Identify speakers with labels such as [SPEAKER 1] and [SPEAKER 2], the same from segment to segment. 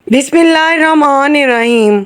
[SPEAKER 1] बिस्मिल्लाहिर्रहमानिर्रहीम।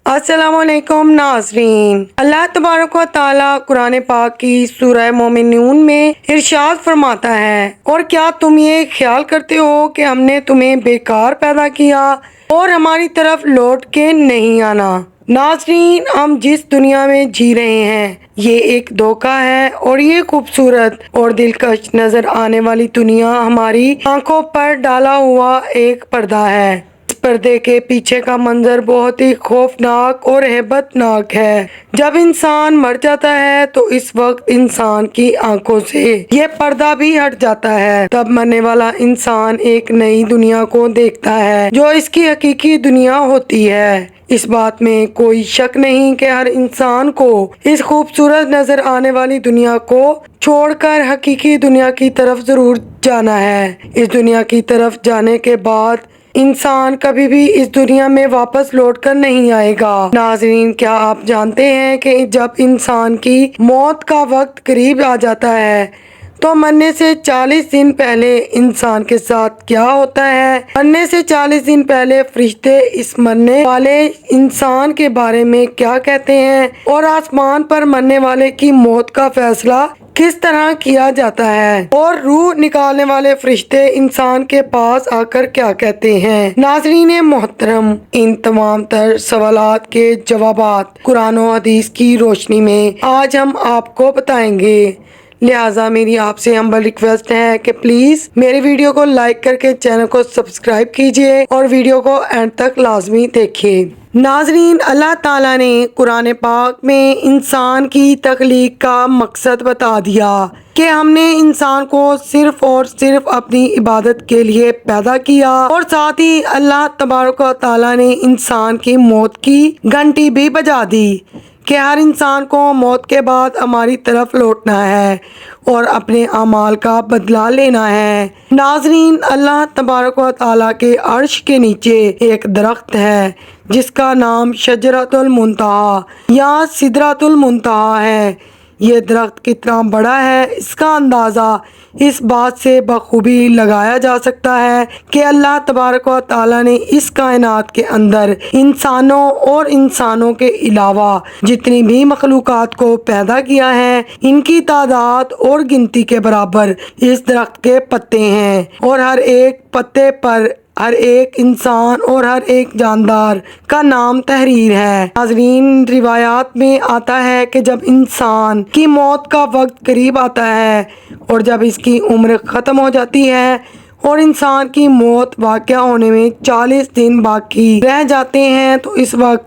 [SPEAKER 1] अस्सलाम वालेकुम नाज़रीन। अल्लाह तबारक व तआला कुरान पाक की सूरह मोमिनून में इरशाद फरमाता है, और क्या तुम ये ख्याल करते हो कि हमने तुम्हें बेकार पैदा किया और हमारी तरफ लौट के नहीं आना। नाज़रीन, हम जिस दुनिया में जी रहे हैं ये एक धोखा है, और ये खूबसूरत और दिलकश नजर आने वाली दुनिया हमारी आंखों पर डाला हुआ एक पर्दा है। इस पर्दे के पीछे का मंजर बहुत ही खौफनाक और हैबतनाक है। जब इंसान मर जाता है तो इस वक्त इंसान की आंखों से ये पर्दा भी हट जाता है। तब मरने वाला इंसान एक नई दुनिया को देखता है जो इसकी हकीकी दुनिया होती है। इस बात में कोई शक नहीं कि हर इंसान को इस खूबसूरत नजर आने वाली दुनिया को छोड़कर हकीकी दुनिया की तरफ जरूर जाना है। इस दुनिया की तरफ जाने के बाद इंसान कभी भी इस दुनिया में वापस लौटकर नहीं आएगा। नाज़रीन, क्या आप जानते हैं कि जब इंसान की मौत का वक्त करीब आ जाता है तो मरने से 40 दिन पहले इंसान के साथ क्या होता है? मरने से 40 दिन पहले फरिश्ते इस मरने वाले इंसान के बारे में क्या कहते हैं, और आसमान पर मरने वाले की मौत का फैसला किस तरह किया जाता है, और रूह निकालने वाले फरिश्ते इंसान के पास आकर क्या कहते हैं। नाज़रीन मोहतरम, इन तमाम तर सवालात के जवाबात कुरान और हदीस की रोशनी में आज हम आपको बताएंगे। लिहाजा मेरी आपसे हम्बल रिक्वेस्ट है कि प्लीज़ मेरे वीडियो को लाइक करके चैनल को सब्सक्राइब कीजिए और वीडियो को एंड तक लाजमी देखिए। नाजरीन, अल्लाह ताला ने कुरान पाक में इंसान की तख्लीक का मकसद बता दिया कि हमने इंसान को सिर्फ और सिर्फ अपनी इबादत के लिए पैदा किया, और साथ ही अल्लाह तबारक व तआला ने इंसान की मौत की घंटी भी बजा दी कि हर इंसान को मौत के बाद हमारी तरफ लौटना है और अपने अमाल का बदला लेना है। नाजरीन, अल्लाह तबारक व तआला के अर्श के नीचे एक दरख्त है जिसका नाम शजरतुल मुंतहा या सिदरतुल मुंतहा है। ये दरख्त कितना बड़ा है इसका अंदाज़ा इस बात से बखूबी लगाया जा सकता है कि अल्लाह तबारक व तआला ने इस कायनात के अंदर इंसानों और इंसानों के अलावा जितनी भी मखलूक़ात को पैदा किया है, इनकी तादाद और गिनती के बराबर इस दरख्त के पत्ते हैं, और हर एक पत्ते पर हर एक इंसान और हर एक जानदार का नाम तहरीर है। नाज़रीन, रिवायात में आता है कि जब इंसान की मौत का वक्त करीब आता है और जब इसकी उम्र ख़त्म हो जाती है और इंसान की मौत वाक़या होने में 40 दिन बाकी रह जाते हैं, तो इस वक्त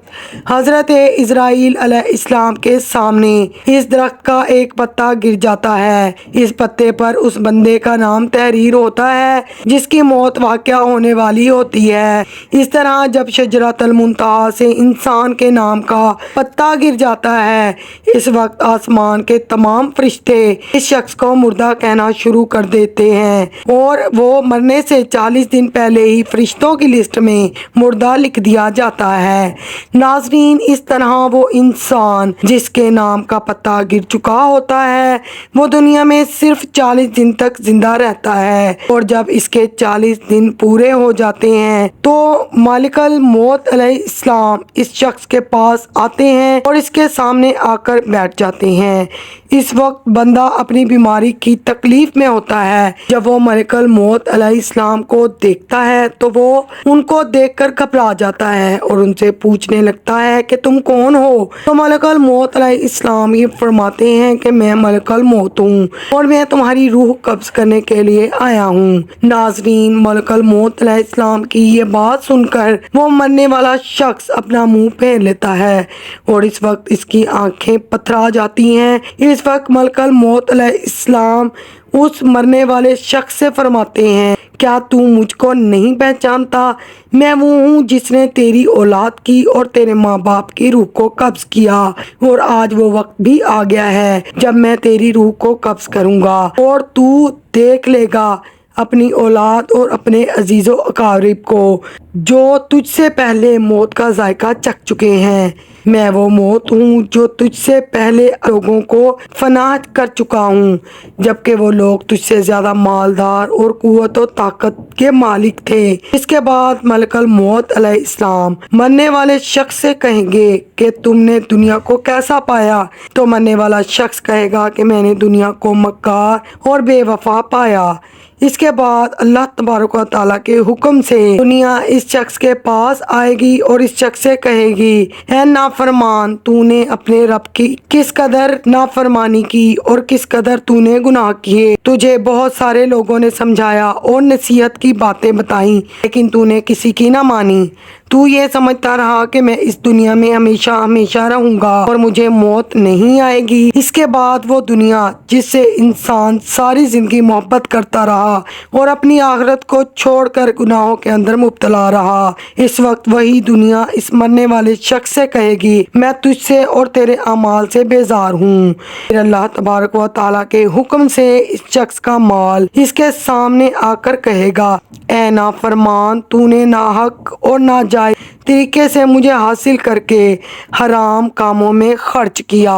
[SPEAKER 1] हज़रत इज़राइल अलैहिस्सलाम के सामने इस दरख्त का एक पत्ता गिर जाता है। इस पत्ते पर उस बंदे का नाम तहरीर होता है जिसकी मौत वाक़या होने वाली होती है। इस तरह जब शजरतुल मुंतहा से इंसान के नाम का पत्ता गिर जाता है, इस वक्त आसमान के तमाम फरिश्ते इस शख्स को मुर्दा कहना शुरू कर देते हैं, और वो मरने से 40 दिन पहले ही फरिश्तों की लिस्ट में मुर्दा लिख दिया जाता है। नाज़रीन, इस तरह वो इंसान जिसके नाम का पत्ता गिर चुका होता है वो दुनिया में सिर्फ 40 दिन तक जिंदा रहता है, और जब इसके 40 दिन पूरे हो जाते हैं तो मालिकल मौत अलैहिस्सलाम इस शख्स के पास आते हैं और इसके सामने आकर बैठ जाते हैं। इस वक्त बंदा अपनी बीमारी की तकलीफ में होता है। जब वो मलिकल मौत अलैहिस्सलाम को देखता है तो वो उनको देखकर घबरा जाता है और उनसे पूछने लगता है कि तुम कौन हो? तो मलिकल मौत अलैहिस्सलाम ये फरमाते हैं कि मैं मलिकल मौत हूँ और मैं तुम्हारी रूह कब्ज करने के लिए आया हूँ। नाज़रीन, मलिकल मौत अलैहिस्सलाम की ये बात सुनकर वो मरने वाला शख्स अपना मुंह फेर लेता है और इस वक्त इसकी आंखें पथरा जाती हैं। इस वक्त मलिकल मौत अलैहिस्सलाम उस मरने वाले शख्स से फरमाते हैं, क्या तू मुझको नहीं पहचानता? मैं वो हूँ जिसने तेरी औलाद की और तेरे माँ बाप की रूह को कब्ज किया, और आज वो वक्त भी आ गया है जब मैं तेरी रूह को कब्ज करूँगा और तू देख लेगा اپنی اولاد اور اپنے عزیز و اقارب کو جو تجھ سے پہلے موت کا ذائقہ چکھ چکے ہیں۔ میں وہ موت ہوں جو تجھ سے پہلے لوگوں کو فنا کر چکا ہوں، جبکہ وہ لوگ تجھ سے زیادہ مالدار اور قوت و طاقت کے مالک تھے۔ اس کے بعد ملک الموت علیہ السلام مرنے والے شخص سے کہیں گے کہ تم نے دنیا کو کیسا پایا؟ تو مرنے والا شخص کہے گا کہ میں نے دنیا کو مکار اور بے وفا پایا۔ اس کے بعد اللہ تبارک و تعالیٰ کے حکم سے دنیا اس شخص کے پاس آئے گی اور اس شخص سے کہے گی، اے نافرمان، تو نے اپنے رب کی کس قدر نافرمانی کی اور کس قدر تو نے گناہ کیے۔ تجھے بہت سارے لوگوں نے سمجھایا اور نصیحت کی باتیں بتائیں، لیکن تو نے کسی کی نہ مانی۔ تو یہ سمجھتا رہا کہ میں اس دنیا میں ہمیشہ ہمیشہ رہوں گا اور مجھے موت نہیں آئے گی۔ اس کے بعد وہ دنیا جس سے انسان ساری زندگی محبت کرتا رہا اور اپنی آخرت کو چھوڑ کر گناہوں کے اندر مبتلا رہا، اس وقت وہی دنیا اس مرنے والے شخص سے کہے گی، میں تجھ سے اور تیرے اعمال سے بیزار ہوں۔ پھر اللہ تبارک و تعالیٰ کے حکم سے اس شخص کا مال اس کے سامنے آ کر کہے گا، اے نافرمان، تو نے ناحق اور ناجائز طریقے سے مجھے حاصل کر کے حرام کاموں میں خرچ کیا۔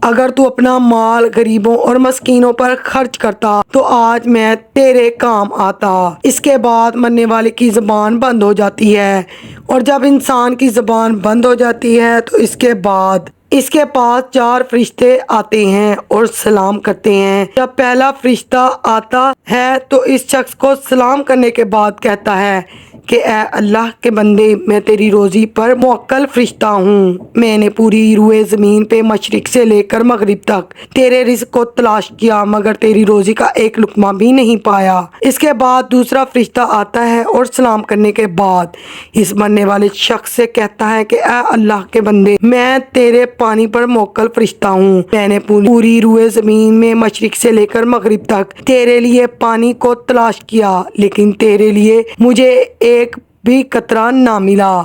[SPEAKER 1] اگر تو اپنا مال غریبوں اور مسکینوں پر خرچ کرتا تو آج میں تیرے کام آتا۔ اس کے بعد مرنے والے کی زبان بند ہو جاتی ہے، اور جب انسان کی زبان بند ہو جاتی ہے تو اس کے بعد اس کے پاس 4 فرشتے آتے ہیں اور سلام کرتے ہیں۔ جب پہلا فرشتہ آتا ہے تو اس شخص کو سلام کرنے کے بعد کہتا ہے کہ اے اللہ کے بندے، میں تیری روزی پر موکل فرشتہ ہوں۔ میں نے پوری روئے زمین پہ مشرق سے لے کر مغرب تک تیرے رزق کو تلاش کیا، مگر تیری روزی کا ایک لقمہ بھی نہیں پایا۔ اس کے بعد دوسرا فرشتہ آتا ہے اور سلام کرنے کے بعد اس مرنے والے شخص سے کہتا ہے کہ اے اللہ کے بندے، میں تیرے پانی پر موکل فرشتہ ہوں۔ میں نے پوری روئے زمین میں مشرق سے لے کر مغرب تک تیرے لیے پانی کو تلاش کیا، لیکن تیرے لیے مجھے ایک بھی قطرہ نہ ملا۔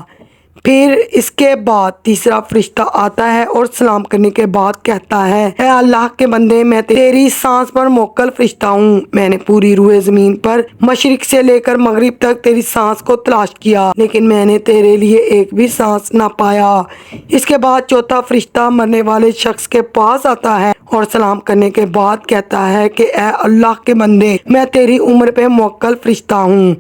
[SPEAKER 1] پھر اس کے بعد تیسرا فرشتہ آتا ہے اور سلام کرنے کے بعد کہتا ہے، اے اللہ کے بندے، میں تیری سانس پر موکل فرشتہ ہوں۔ میں نے پوری روئے زمین پر مشرق سے لے کر مغرب تک تیری سانس کو تلاش کیا، لیکن میں نے تیرے لیے ایک بھی سانس نہ پایا۔ اس کے بعد چوتھا فرشتہ مرنے والے شخص کے پاس آتا ہے اور سلام کرنے کے بعد کہتا ہے کہ اے اللہ کے بندے، میں تیری عمر پہ موکل فرشتہ ہوں۔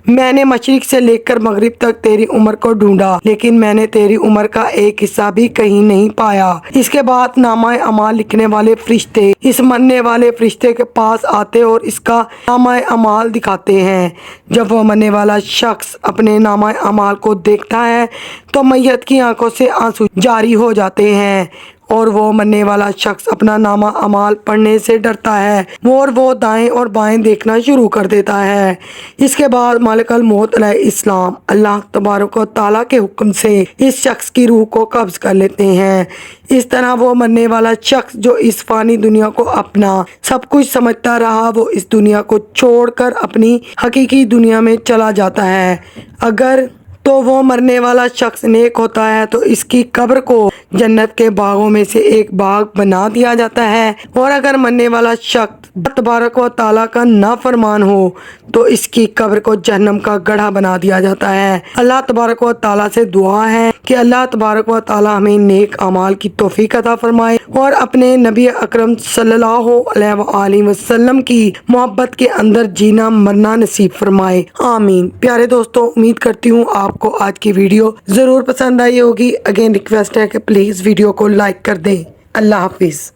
[SPEAKER 1] میں نے مشرق سے لے کر مغرب تک تیری عمر کو ڈھونڈا، لیکن میں نے تیری عمر کا ایک حصہ بھی کہیں نہیں پایا۔ اس کے بعد نامہ اعمال لکھنے والے فرشتے اس مرنے والے فرشتے کے پاس آتے اور اس کا نامہ اعمال دکھاتے ہیں۔ جب وہ مرنے والا شخص اپنے نامہ اعمال کو دیکھتا ہے تو میت کی آنکھوں سے آنسو جاری ہو جاتے ہیں، اور وہ مرنے والا شخص اپنا نامہ اعمال پڑھنے سے ڈرتا ہے اور وہ دائیں اور بائیں دیکھنا شروع کر دیتا ہے۔ اس کے بعد ملک الموت علیہ السلام اللہ تبارک و تعالیٰ کے حکم سے اس شخص کی روح کو قبض کر لیتے ہیں۔ اس طرح وہ مرنے والا شخص جو اس فانی دنیا کو اپنا سب کچھ سمجھتا رہا، وہ اس دنیا کو چھوڑ کر اپنی حقیقی دنیا میں چلا جاتا ہے۔ اگر تو وہ مرنے والا شخص نیک ہوتا ہے تو اس کی قبر کو جنت کے باغوں میں سے ایک باغ بنا دیا جاتا ہے، اور اگر مرنے والا شخص تبارک و تعالیٰ کا نافرمان ہو تو اس کی قبر کو جہنم کا گڑھا بنا دیا جاتا ہے۔ اللہ تبارک و تعالیٰ سے دعا ہے کہ اللہ تبارک و تعالیٰ ہمیں نیک اعمال کی توفیق عطا فرمائے اور اپنے نبی اکرم صلی اللہ علیہ وآلہ وسلم کی محبت کے اندر جینا مرنا نصیب فرمائے، آمین۔ پیارے دوستوں، امید کرتی ہوں آپ کو آج کی ویڈیو ضرور پسند آئی ہوگی۔ اگین ریکویسٹ ہے کہ پلیز ویڈیو کو لائک کر دیں۔ اللہ حافظ۔